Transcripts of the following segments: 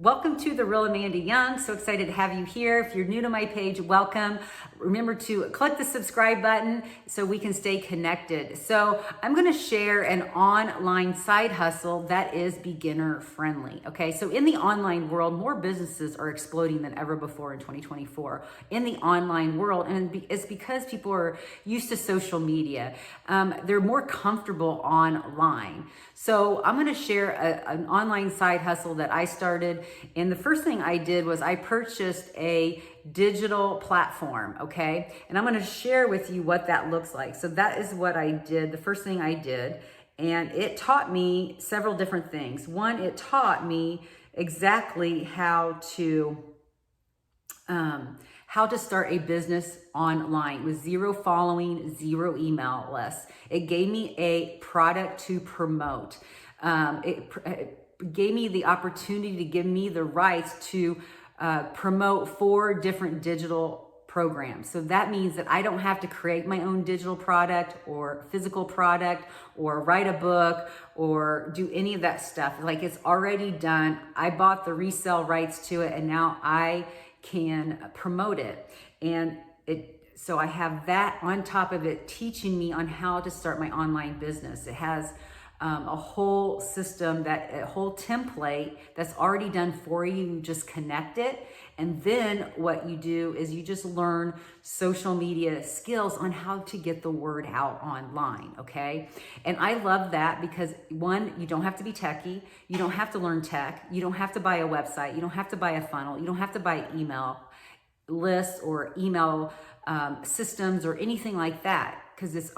Welcome to The Real Amanda Young. So excited to have you here. If you're new to my page, welcome. Remember to click the subscribe button so we can stay connected. So I'm going to share an online side hustle that is beginner friendly. Okay, so in the online world, more businesses are exploding than ever before in 2024 in the online world. And it's because people are used to social media. They're more comfortable online. So I'm going to share an online side hustle that I started. And the first thing I did was I purchased a digital platform, okay? And I'm gonna share with you what that looks like. So that is what I did, the first thing I did. And it taught me several different things. One, it taught me exactly how to start a business online with zero following, zero email lists. It gave me a product to promote. It gave me the opportunity to give me the rights to promote 4 different digital programs. So that means that I don't have to create my own digital product or physical product or write a book or do any of that stuff. Like, it's already done. I bought the resale rights to it and now I can promote it. So I have that on top of it teaching me on how to start my online business. It has a whole system, a whole template that's already done for you. You just connect it. And then what you do is you just learn social media skills on how to get the word out online, okay? And I love that because, one, you don't have to be techie. You don't have to learn tech. You don't have to buy a website. You don't have to buy a funnel. You don't have to buy email lists or email systems or anything like that, because it's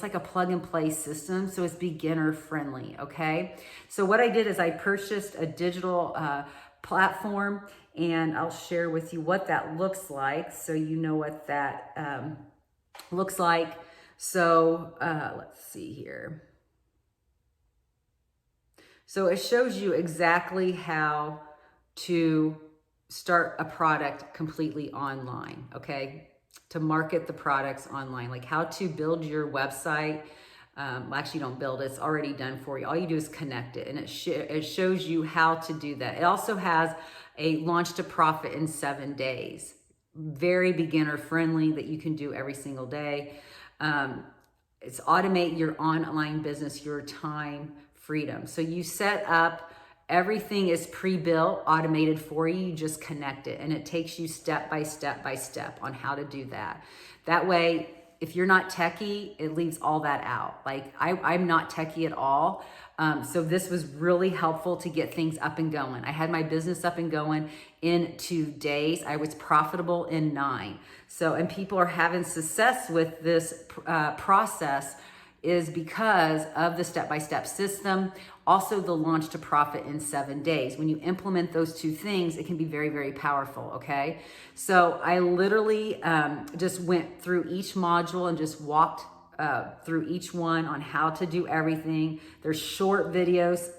like a plug and play system. So it's beginner friendly. Okay. So what I did is I purchased a digital platform, and I'll share with you what that looks like so you know what that looks like. So let's see here. So it shows you exactly how to start a product completely online, okay? To market the products online, like how to build your website. Actually, don't build it, it's already done for you. All you do is connect it, and it shows you how to do that. It also has a launch to profit in 7 days. Very beginner friendly that you can do every single day. It's automate your online business, your time freedom. So you set up, everything is pre-built, automated for you. You just connect it, and it takes you step by step by step on how to do that. That way, if you're not techie, it leaves all that out. Like, I'm not techie at all. So this was really helpful to get things up and going. I had my business up and going in 2 days. I was profitable in 9. So, and people are having success with this process is because of the step-by-step system. Also, the launch to profit in 7 days. When you implement those 2 things, it can be very, very powerful, okay? So I literally just went through each module and just walked through each one on how to do everything. There's short videos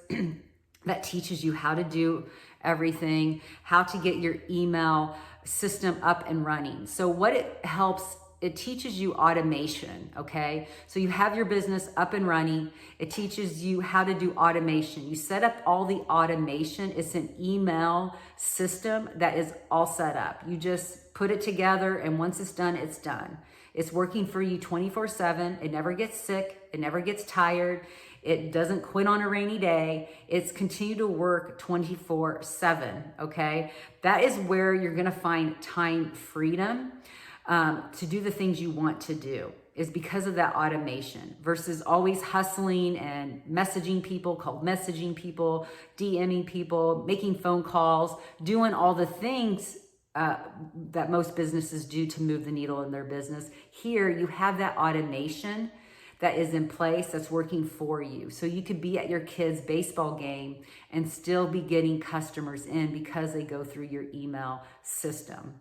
that teaches you how to do everything, how to get your email system up and running. So what it helps, it teaches you automation, okay? So you have your business up and running. It teaches you how to do automation. You set up all the automation. It's an email system that is all set up. You just put it together, and once it's done, it's done. It's working for you 24/7. It never gets sick. It never gets tired. It doesn't quit on a rainy day. It's continue to work 24/7, okay? That is where you're gonna find time freedom to do the things you want to do, is because of that automation versus always hustling and messaging people, cold messaging people, DMing people, making phone calls, doing all the things that most businesses do to move the needle in their business. Here, you have that automation that is in place that's working for you. So you could be at your kid's baseball game and still be getting customers in because they go through your email system.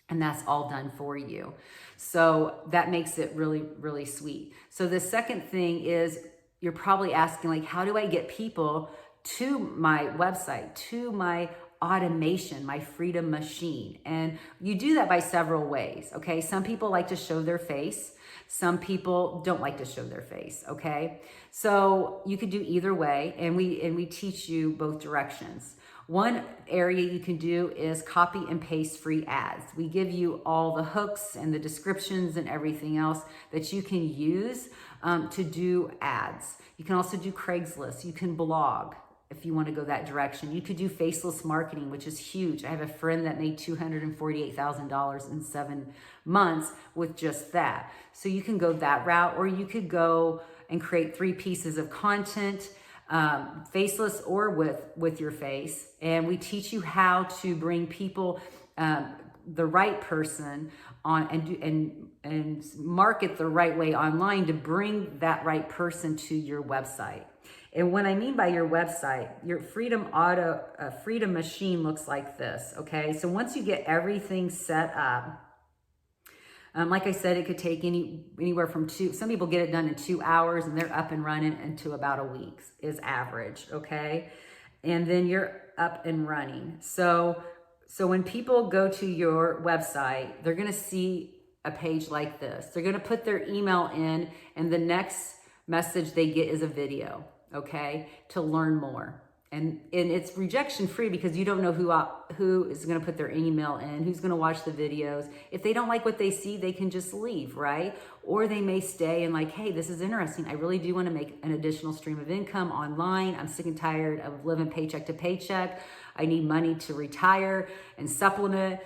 And that's all done for you. So that makes it really, really sweet. So the second thing is, you're probably asking, like, how do I get people to my website, to my automation, my freedom machine? And you do that by several ways, okay? Some people like to show their face. Some people don't like to show their face, okay? So you could do either way, and we teach you both directions. One area you can do is copy and paste free ads. We give you all the hooks and the descriptions and everything else that you can use to do ads. You can also do Craigslist. You can blog if you want to go that direction. You could do faceless marketing, which is huge. I have a friend that made $248,000 in 7 months with just that. So you can go that route, or you could go and create 3 pieces of content, faceless or with your face. And we teach you how to bring people, the right person on, and market the right way online to bring that right person to your website. And what I mean by your website, your Freedom Machine looks like this, okay? So once you get everything set up, like I said, it could take anywhere from some people get it done in 2 hours and they're up and running into about a week is average, okay? And then you're up and running. So when people go to your website, they're gonna see a page like this. They're gonna put their email in, and the next message they get is a video, okay, to learn more. And it's rejection free because you don't know who is going to put their email in, who's going to watch the videos. If they don't like what they see, they can just leave, right? Or they may stay and like, hey, this is interesting. I really do want to make an additional stream of income online. I'm sick and tired of living paycheck to paycheck. I need money to retire and supplement,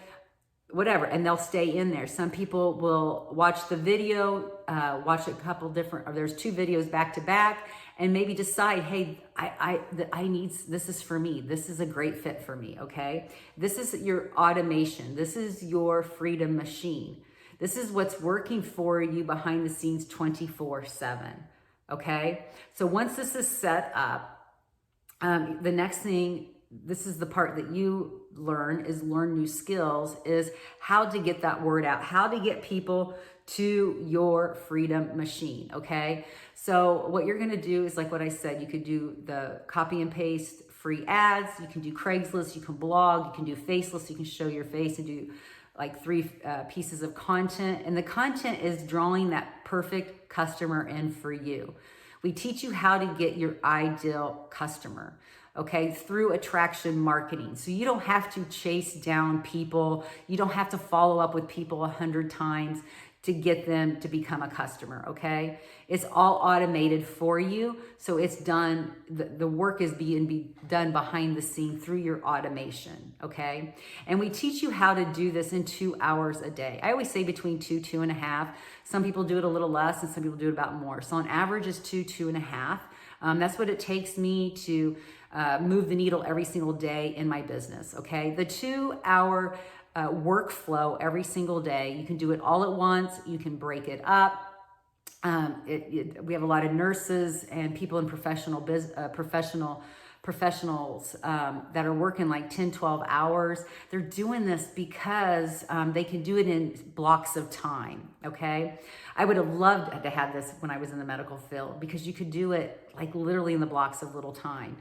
whatever, and they'll stay in there. Some people will watch the video, watch a couple different, or there's 2 videos back to back, and maybe decide, hey, I need, this is for me. This is a great fit for me, okay? This is your automation. This is your Freedom Machine. This is what's working for you behind the scenes 24/7, okay? So once this is set up, the next thing, this is the part that you learn new skills, is how to get that word out, how to get people to your Freedom Machine, okay? So what you're gonna do is, like what I said, you could do the copy and paste free ads, you can do Craigslist, you can blog, you can do faceless, you can show your face and do like 3 pieces of content. And the content is drawing that perfect customer in for you. We teach you how to get your ideal customer, okay, through attraction marketing. So you don't have to chase down people. You don't have to follow up with people 100 times to get them to become a customer, okay? It's all automated for you. So it's done, the work is being done behind the scene through your automation, okay? And we teach you how to do this in 2 hours a day. I always say between 2.5. Some people do it a little less and some people do it about more. So on average is 2.5. That's what it takes me to move the needle every single day in my business, okay? The 2-hour workflow every single day. You can do it all at once. You can break it up. We have a lot of nurses and people in professionals that are working like 10, 12 hours. They're doing this because they can do it in blocks of time, okay? I would have loved to have this when I was in the medical field, because you could do it like literally in the blocks of little time,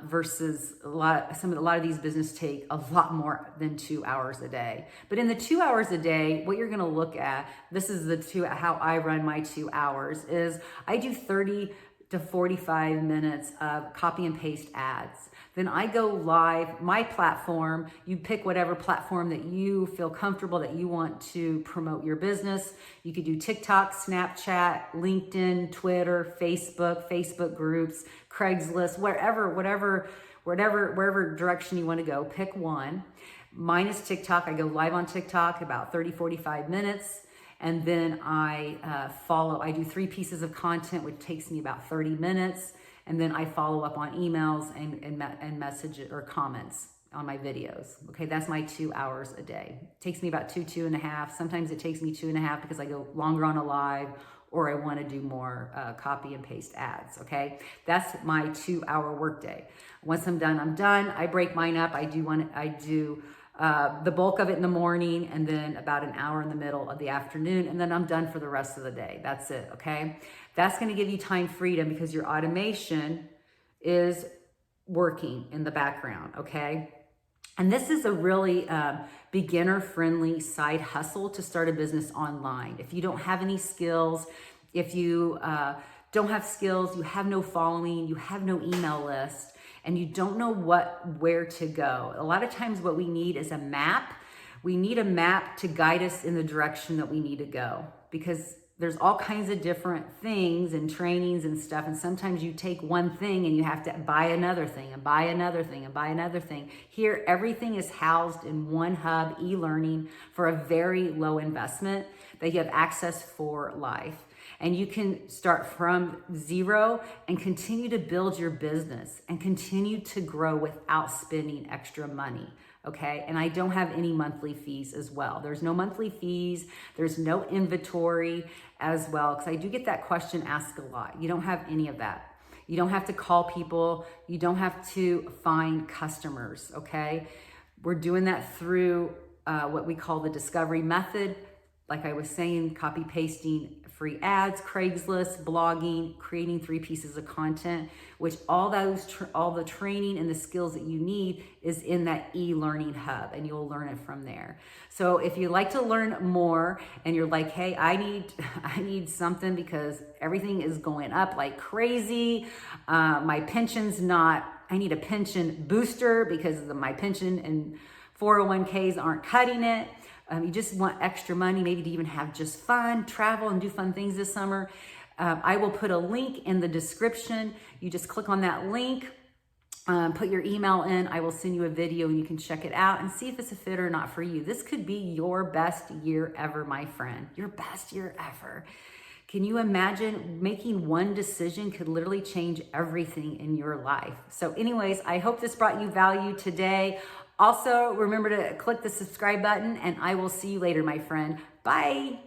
versus a lot of these businesses take a lot more than 2 hours a day. But in the 2 hours a day, what you're gonna look at, this is how I run my 2 hours, is I do 30 to 45 minutes of copy and paste ads. Then I go live, my platform, you pick whatever platform that you feel comfortable that you want to promote your business. You could do TikTok, Snapchat, LinkedIn, Twitter, Facebook groups, Craigslist, wherever direction you want to go, pick one. Mine is TikTok. I go live on TikTok about 30, 45 minutes. And then I do 3 pieces of content, which takes me about 30 minutes. And then I follow up on emails and messages or comments on my videos. Okay, that's my 2 hours a day. It takes me about 2.5. Sometimes it takes me 2.5 because I go longer on a live, or I want to do more copy and paste ads, okay? That's my 2-hour workday. Once I'm done. I break mine up. I do the bulk of it in the morning, and then about an hour in the middle of the afternoon, and then I'm done for the rest of the day. That's it, okay? That's gonna give you time freedom because your automation is working in the background, okay? And this is a really beginner-friendly side hustle to start a business online. If you don't have any skills, if you don't have skills, you have no following, you have no email list, and you don't know where to go. A lot of times what we need is a map. We need a map to guide us in the direction that we need to go, because there's all kinds of different things and trainings and stuff. And sometimes you take one thing and you have to buy another thing and buy another thing and buy another thing. Here, everything is housed in one hub, e-learning, for a very low investment that you have access for life. And you can start from zero and continue to build your business and continue to grow without spending extra money. Okay, and I don't have any monthly fees as well. There's no monthly fees. There's no inventory as well, because I do get that question asked a lot. You don't have any of that. You don't have to call people. You don't have to find customers, okay? We're doing that through what we call the discovery method. Like I was saying, copy pasting free ads, Craigslist, blogging, creating 3 pieces of content, which all the training and the skills that you need is in that e-learning hub, and you'll learn it from there. So if you'd like to learn more and you're like, hey, I need something because everything is going up like crazy. My pension's not, I need a pension booster because my pension and 401ks aren't cutting it. You just want extra money, maybe to even have just fun, travel and do fun things this summer. I will put a link in the description. You just click on that link, put your email in. I will send you a video and you can check it out and see if it's a fit or not for you. This could be your best year ever, my friend. Your best year ever. Can you imagine making one decision could literally change everything in your life? So anyways, I hope this brought you value today. Also, remember to click the subscribe button, and I will see you later, my friend. Bye.